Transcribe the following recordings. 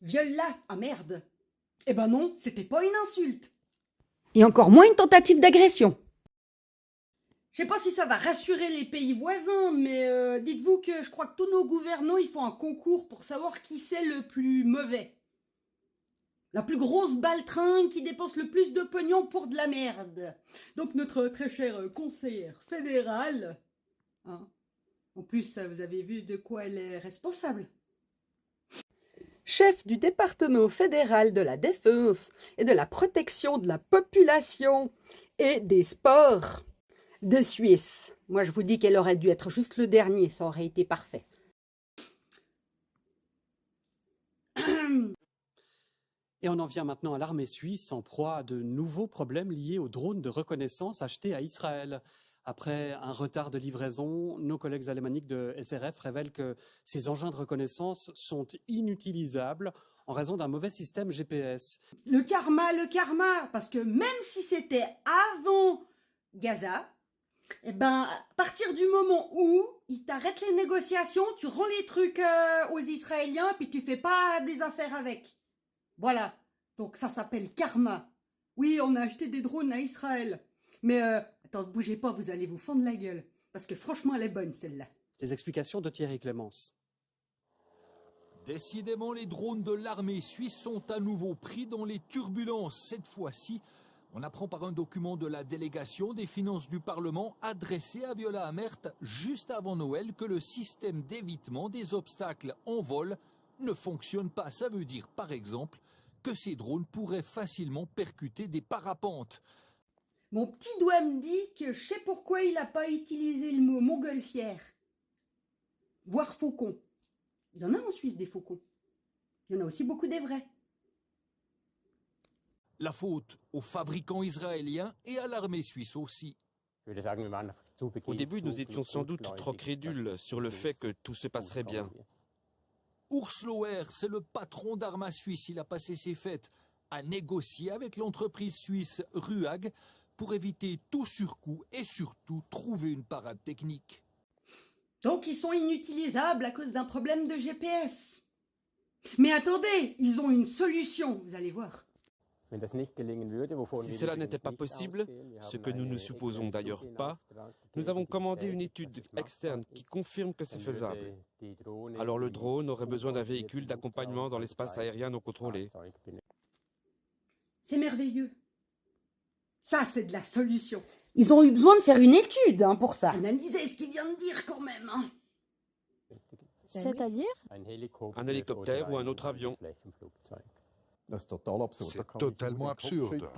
Viole-la. Ah merde. Eh ben non, c'était pas une insulte. Et encore moins une tentative d'agression. Je sais pas si ça va rassurer les pays voisins, mais dites-vous que je crois que tous nos gouvernants ils font un concours pour savoir qui c'est le plus mauvais. La plus grosse baltringue qui dépense le plus de pognon pour de la merde. Donc notre très chère conseillère fédérale, hein, en plus vous avez vu de quoi elle est responsable. Chef du département fédéral de la défense et de la protection de la population et des sports de Suisse. Moi, je vous dis qu'elle aurait dû être juste le dernier, ça aurait été parfait. Et on en vient maintenant à l'armée suisse, en proie à de nouveaux problèmes liés aux drones de reconnaissance achetés à Israël. Après un retard de livraison, nos collègues alémaniques de SRF révèlent que ces engins de reconnaissance sont inutilisables en raison d'un mauvais système GPS. Le karma, parce que même si c'était avant Gaza, eh ben, à partir du moment où ils t'arrêtent les négociations, tu rends les trucs aux Israéliens, puis tu fais pas des affaires avec. Voilà. Donc ça s'appelle karma. Oui, on a acheté des drones à Israël. Mais attends, bougez pas, vous allez vous fendre la gueule. Parce que franchement, elle est bonne, celle-là. Les explications de Thierry Clémence. Décidément, les drones de l'armée suisse sont à nouveau pris dans les turbulences. Cette fois-ci, on apprend par un document de la délégation des finances du Parlement adressé à Viola Amert juste avant Noël que le système d'évitement des obstacles en vol ne fonctionne pas. Ça veut dire, par exemple, que ces drones pourraient facilement percuter des parapentes. Mon petit doigt me dit que je sais pourquoi il n'a pas utilisé le mot montgolfière. Voire faucon. Il y en a en Suisse des faucons. Il y en a aussi beaucoup des vrais. La faute aux fabricants israéliens et à l'armée suisse aussi. Au début, nous étions sans doute trop crédules sur le fait que tout se passerait bien. Urs Loher, c'est le patron d'Arma Suisse. Il a passé ses fêtes à négocier avec l'entreprise suisse RUAG pour éviter tout surcoût et surtout trouver une parade technique. Donc ils sont inutilisables à cause d'un problème de GPS. Mais attendez, ils ont une solution, vous allez voir. Si cela n'était pas possible, ce que nous ne supposons d'ailleurs pas, nous avons commandé une étude externe qui confirme que c'est faisable. Alors le drone aurait besoin d'un véhicule d'accompagnement dans l'espace aérien non contrôlé. C'est merveilleux. Ça, c'est de la solution. Ils ont eu besoin de faire une étude pour ça. Analysez ce qu'il vient de dire quand même. Hein. C'est-à-dire? Un hélicoptère ou un autre avion. C'est totalement absurde.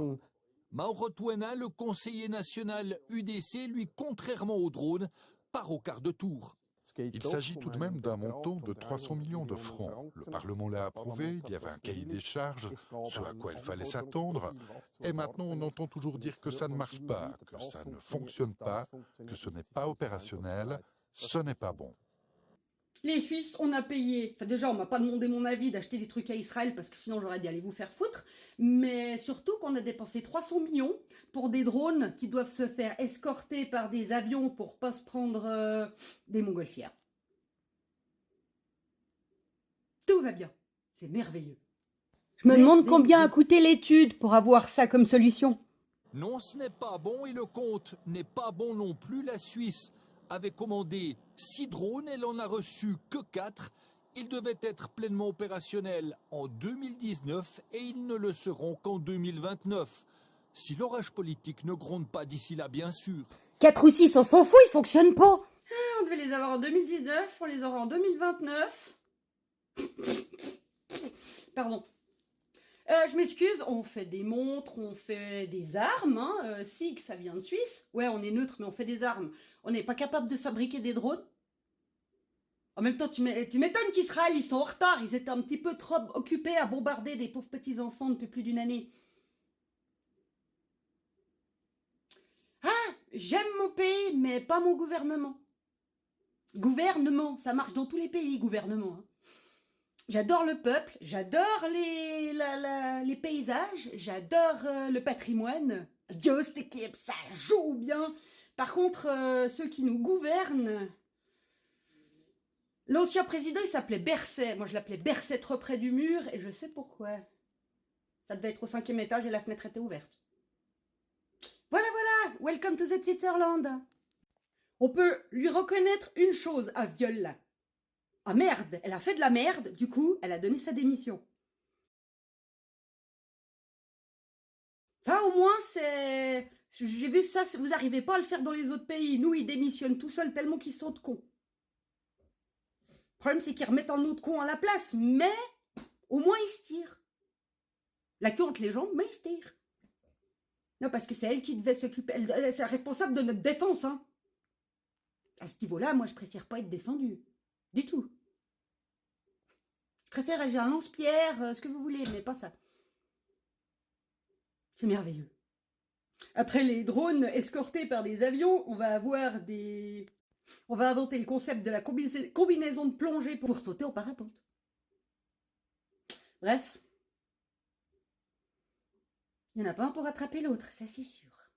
Mauro Tuena, le conseiller national UDC, lui, contrairement aux drones, part au quart de tour. Il s'agit tout de même d'un montant de 300 millions de francs. Le Parlement l'a approuvé, il y avait un cahier des charges, ce à quoi il fallait s'attendre. Et maintenant, on entend toujours dire que ça ne marche pas, que ça ne fonctionne pas, que ce n'est pas opérationnel, ce n'est pas bon. Les Suisses, on a payé... Enfin déjà, on m'a pas demandé mon avis d'acheter des trucs à Israël parce que sinon j'aurais dit allez vous faire foutre. Mais surtout qu'on a dépensé 300 millions pour des drones qui doivent se faire escorter par des avions pour pas se prendre des montgolfières. Tout va bien. C'est merveilleux. Je me demande combien a coûté l'étude pour avoir ça comme solution. Non, ce n'est pas bon et le compte n'est pas bon non plus. La Suisse avait commandé 6 drones, elle en a reçu que 4. Ils devaient être pleinement opérationnels en 2019 et ils ne le seront qu'en 2029. Si l'orage politique ne gronde pas d'ici là, bien sûr. 4 ou 6, on s'en fout, ils fonctionnent pas. On devait les avoir en 2019, on les aura en 2029. Pardon. Je m'excuse, on fait des montres, on fait des armes, hein. SIG, ça vient de Suisse. Ouais, on est neutre, mais on fait des armes. On n'est pas capable de fabriquer des drones. En même temps, tu m'étonnes qu'Israël, ils sont en retard. Ils étaient un petit peu trop occupés à bombarder des pauvres petits-enfants depuis plus d'une année. Ah, j'aime mon pays, mais pas mon gouvernement. Gouvernement, ça marche dans tous les pays, gouvernement. Hein. J'adore le peuple, j'adore les paysages, j'adore le patrimoine. Dieu, cette équipe, ça joue bien. Par contre, ceux qui nous gouvernent, L'ancien président, il s'appelait Berset. Moi, je l'appelais Berset trop près du mur, et je sais pourquoi. Ça devait être au 5e étage et la fenêtre était ouverte. Voilà, voilà. Welcome to the Switzerland. On peut lui reconnaître une chose à Viola. Ah merde, elle a fait de la merde, du coup, elle a donné sa démission. Ça, au moins, c'est... J'ai vu ça, vous n'arrivez pas à le faire dans les autres pays. Nous, ils démissionnent tout seuls tellement qu'ils sont cons. Le problème, c'est qu'ils remettent un autre con à la place, mais au moins, ils se tirent. La queue entre les jambes, mais ils se tirent. Non, parce que c'est elle qui devait s'occuper... C'est la responsable de notre défense, hein. À ce niveau-là, moi, je préfère pas être défendue. Du tout. Je préfère agir un lance-pierre, ce que vous voulez, mais pas ça. C'est merveilleux. Après les drones escortés par des avions, on va avoir des... On va inventer le concept de la combinaison de plongée pour sauter en parapente. Bref. Il n'y en a pas un pour attraper l'autre, ça c'est sûr.